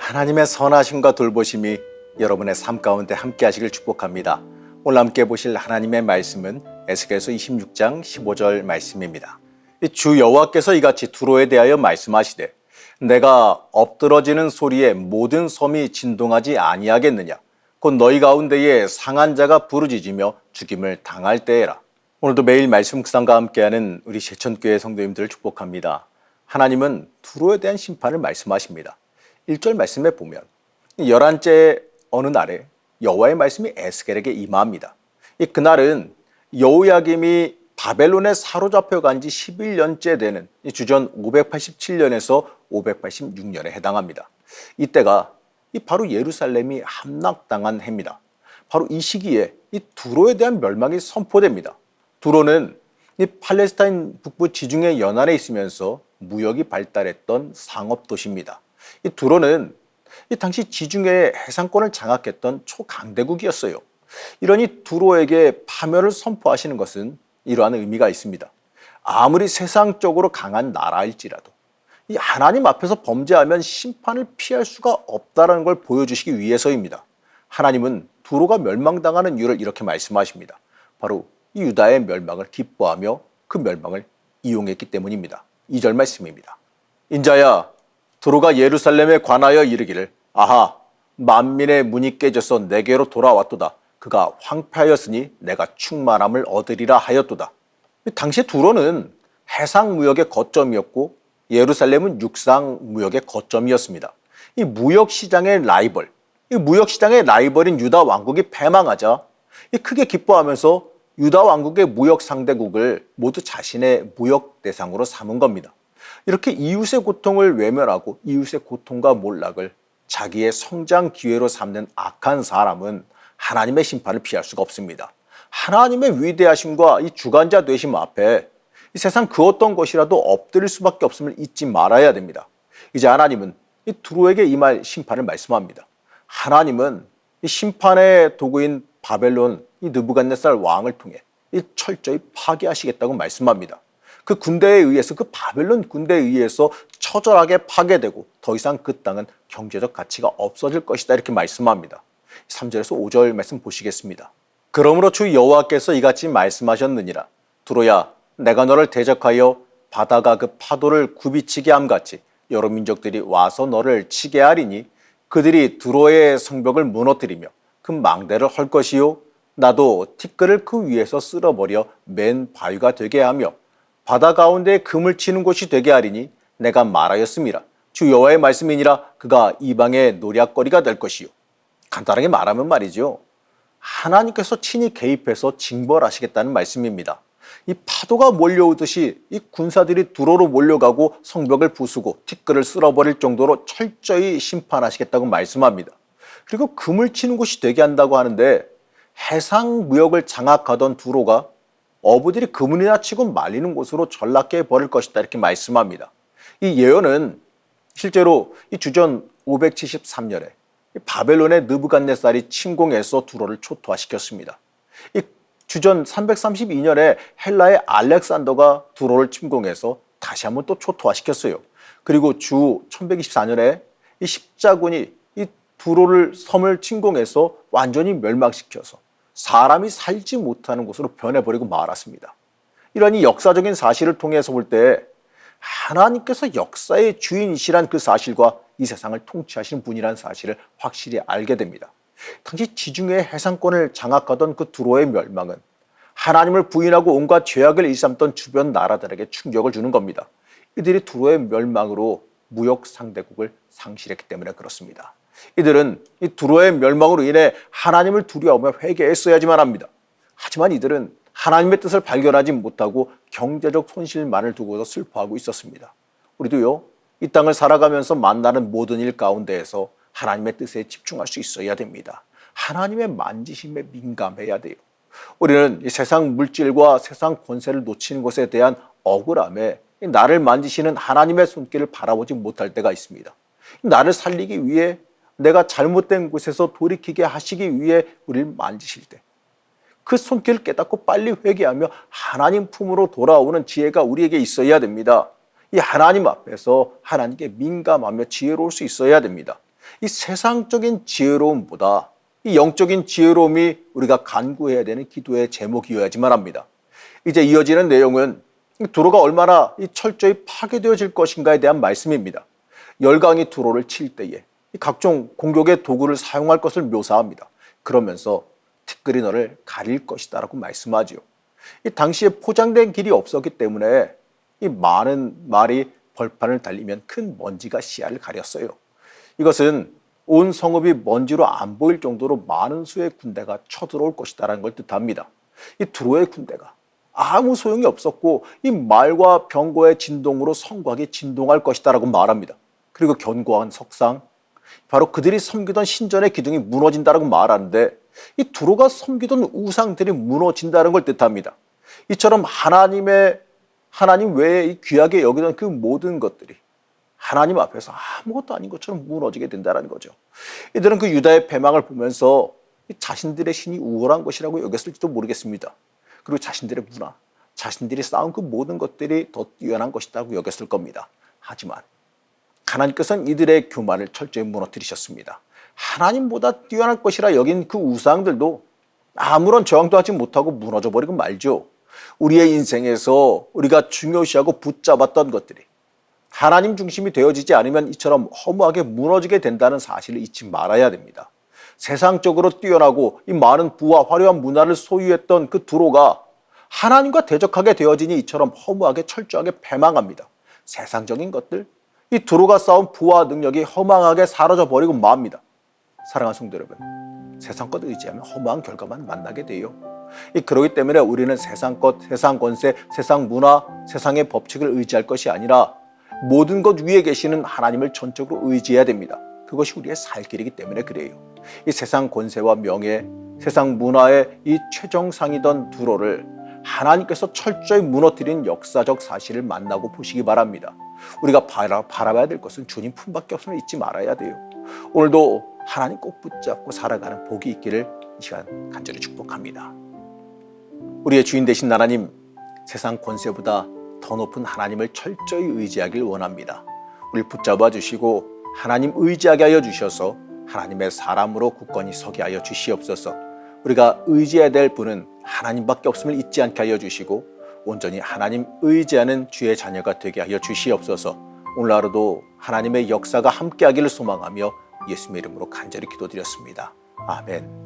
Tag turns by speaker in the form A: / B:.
A: 하나님의 선하심과 돌보심이 여러분의 삶 가운데 함께 하시길 축복합니다. 오늘 함께 보실 하나님의 말씀은 에스겔서 26장 15절 말씀입니다. 주 여호와께서 이같이 두로에 대하여 말씀하시되 내가 엎드러지는 소리에 모든 섬이 진동하지 아니하겠느냐. 곧 너희 가운데에 상한 자가 부르짖으며 죽임을 당할 때에라. 오늘도 매일 말씀 묵상과 함께하는 우리 제천교회 성도님들을 축복합니다. 하나님은 두로에 대한 심판을 말씀하십니다. 1절 말씀에 보면 11째 어느 날에 여호와의 말씀이 에스겔에게 임합니다. 그날은 여호야김이 바벨론에 사로잡혀 간 지 11년째 되는 주전 587년에서 586년에 해당합니다. 이때가 바로 예루살렘이 함락당한 해입니다. 바로 이 시기에 이 두로에 대한 멸망이 선포됩니다. 두로는 이 팔레스타인 북부 지중해 연안에 있으면서 무역이 발달했던 상업도시입니다. 이 두로는 이 당시 지중해의 해상권을 장악했던 초강대국이었어요. 이러니 두로에게 파멸을 선포하시는 것은 이러한 의미가 있습니다. 아무리 세상적으로 강한 나라일지라도 이 하나님 앞에서 범죄하면 심판을 피할 수가 없다는 걸 보여주시기 위해서입니다. 하나님은 두로가 멸망당하는 이유를 이렇게 말씀하십니다. 바로 이 유다의 멸망을 기뻐하며 그 멸망을 이용했기 때문입니다. 2절 말씀입니다. 인자야, 두로가 예루살렘에 관하여 이르기를 아하, 만민의 문이 깨져서 내게로 돌아왔도다. 그가 황폐하였으니 내가 충만함을 얻으리라 하였도다. 당시 두로는 해상무역의 거점이었고 예루살렘은 육상무역의 거점이었습니다. 이 무역시장의 라이벌인 유다 왕국이 패망하자 크게 기뻐하면서 유다 왕국의 무역 상대국을 모두 자신의 무역 대상으로 삼은 겁니다. 이렇게 이웃의 고통을 외면하고 이웃의 고통과 몰락을 자기의 성장 기회로 삼는 악한 사람은 하나님의 심판을 피할 수가 없습니다. 하나님의 위대하심과 이 주관자 되심 앞에 이 세상 그 어떤 것이라도 엎드릴 수밖에 없음을 잊지 말아야 됩니다. 이제 하나님은 이 두로에게 임할 심판을 말씀합니다. 하나님은 이 심판의 도구인 바벨론 이 느부갓네살 왕을 통해 이 철저히 파괴하시겠다고 말씀합니다. 그 군대에 의해서 그 바벨론 군대에 의해서 처절하게 파괴되고 더 이상 그 땅은 경제적 가치가 없어질 것이다 이렇게 말씀합니다. 3절에서 5절 말씀 보시겠습니다. 그러므로 주 여호와께서 이같이 말씀하셨느니라. 두로야, 내가 너를 대적하여 바다가 그 파도를 굽이치게 함같이 여러 민족들이 와서 너를 치게 하리니 그들이 두로의 성벽을 무너뜨리며 그 망대를 헐 것이요 나도 티끌을 그 위에서 쓸어버려 맨 바위가 되게 하며 바다 가운데 금을 치는 곳이 되게 하리니 내가 말하였음이라. 주 여호와의 말씀이니라. 그가 이방의 노략거리가 될 것이요. 간단하게 말하면 말이죠. 하나님께서 친히 개입해서 징벌하시겠다는 말씀입니다. 이 파도가 몰려오듯이 이 군사들이 두로로 몰려가고 성벽을 부수고 티끌을 쓸어버릴 정도로 철저히 심판하시겠다고 말씀합니다. 그리고 금을 치는 곳이 되게 한다고 하는데 해상 무역을 장악하던 두로가 어부들이 그물이나 치고 말리는 곳으로 전락해 버릴 것이다 이렇게 말씀합니다. 이 예언은 실제로 이 주전 573년에 바벨론의 느부갓네살이 침공해서 두로를 초토화시켰습니다. 이 주전 332년에 헬라의 알렉산더가 두로를 침공해서 다시 한번 또 초토화시켰어요. 그리고 주 1124년에 이 십자군이 이 두로를 섬을 침공해서 완전히 멸망시켜서 사람이 살지 못하는 곳으로 변해버리고 말았습니다. 이러한 이 역사적인 사실을 통해서 볼 때 하나님께서 역사의 주인이시란 그 사실과 이 세상을 통치하시는 분이라는 사실을 확실히 알게 됩니다. 당시 지중해 해상권을 장악하던 그 두로의 멸망은 하나님을 부인하고 온갖 죄악을 일삼던 주변 나라들에게 충격을 주는 겁니다. 이들이 두로의 멸망으로 무역 상대국을 상실했기 때문에 그렇습니다. 이들은 이 두로의 멸망으로 인해 하나님을 두려워하며 회개했어야지만 합니다. 하지만 이들은 하나님의 뜻을 발견하지 못하고 경제적 손실만을 두고도 슬퍼하고 있었습니다. 우리도요, 이 땅을 살아가면서 만나는 모든 일 가운데에서 하나님의 뜻에 집중할 수 있어야 됩니다. 하나님의 만지심에 민감해야 돼요. 우리는 이 세상 물질과 세상 권세를 놓치는 것에 대한 억울함에 나를 만지시는 하나님의 손길을 바라보지 못할 때가 있습니다. 나를 살리기 위해 내가 잘못된 곳에서 돌이키게 하시기 위해 우리를 만지실 때 그 손길을 깨닫고 빨리 회개하며 하나님 품으로 돌아오는 지혜가 우리에게 있어야 됩니다. 이 하나님 앞에서 하나님께 민감하며 지혜로울 수 있어야 됩니다. 이 세상적인 지혜로움보다 이 영적인 지혜로움이 우리가 간구해야 되는 기도의 제목이어야지만 합니다. 이제 이어지는 내용은 두로가 얼마나 철저히 파괴되어질 것인가에 대한 말씀입니다. 열강이 두로를 칠 때에 각종 공격의 도구를 사용할 것을 묘사합니다. 그러면서 티끌이 너를 가릴 것이다 라고 말씀하지요. 이 당시에 포장된 길이 없었기 때문에 이 많은 말이 벌판을 달리면 큰 먼지가 시야를 가렸어요. 이것은 온 성읍이 먼지로 안 보일 정도로 많은 수의 군대가 쳐들어올 것이다라는 걸 뜻합니다. 이 두로의 군대가 아무 소용이 없었고 이 말과 병거의 진동으로 성곽이 진동할 것이다라고 말합니다. 그리고 견고한 석상, 바로 그들이 섬기던 신전의 기둥이 무너진다라고 말하는데 이 두로가 섬기던 우상들이 무너진다는 걸 뜻합니다. 이처럼 하나님 외에 이 귀하게 여기던 그 모든 것들이 하나님 앞에서 아무것도 아닌 것처럼 무너지게 된다는 거죠. 이들은 그 유다의 패망을 보면서 자신들의 신이 우월한 것이라고 여겼을지도 모르겠습니다. 그리고 자신들의 문화, 자신들이 쌓은 그 모든 것들이 더 뛰어난 것이라고 여겼을 겁니다. 하지만 하나님께서는 이들의 교만을 철저히 무너뜨리셨습니다. 하나님보다 뛰어날 것이라 여긴 그 우상들도 아무런 저항도 하지 못하고 무너져 버리고 말죠. 우리의 인생에서 우리가 중요시하고 붙잡았던 것들이 하나님 중심이 되어지지 않으면 이처럼 허무하게 무너지게 된다는 사실을 잊지 말아야 됩니다. 세상적으로 뛰어나고 이 많은 부와 화려한 문화를 소유했던 그 두로가 하나님과 대적하게 되어지니 이처럼 허무하게 철저하게 패망합니다. 세상적인 것들, 이 두로가 쌓은 부와 능력이 허망하게 사라져 버리고 맙니다. 사랑하는 성도 여러분, 세상 것 의지하면 허무한 결과만 만나게 돼요. 그렇기 때문에 우리는 세상 것, 세상 권세, 세상 문화, 세상의 법칙을 의지할 것이 아니라 모든 것 위에 계시는 하나님을 전적으로 의지해야 됩니다. 그것이 우리의 살 길이기 때문에 그래요. 이 세상 권세와 명예, 세상 문화의 이 최정상이던 두로를 하나님께서 철저히 무너뜨린 역사적 사실을 만나고 보시기 바랍니다. 우리가 바라봐야 될 것은 주님 품밖에 없음을 잊지 말아야 돼요. 오늘도 하나님 꼭 붙잡고 살아가는 복이 있기를 이 시간 간절히 축복합니다. 우리의 주인 되신 하나님, 세상 권세보다 더 높은 하나님을 철저히 의지하길 원합니다. 우리를 붙잡아 주시고 하나님 의지하게 하여 주셔서 하나님의 사람으로 굳건히 서게 하여 주시옵소서. 우리가 의지해야 될 분은 하나님밖에 없음을 잊지 않게 하여 주시고 온전히 하나님 의지하는 주의 자녀가 되게 하여 주시옵소서. 오늘 하루도 하나님의 역사가 함께하기를 소망하며 예수님의 이름으로 간절히 기도드렸습니다. 아멘.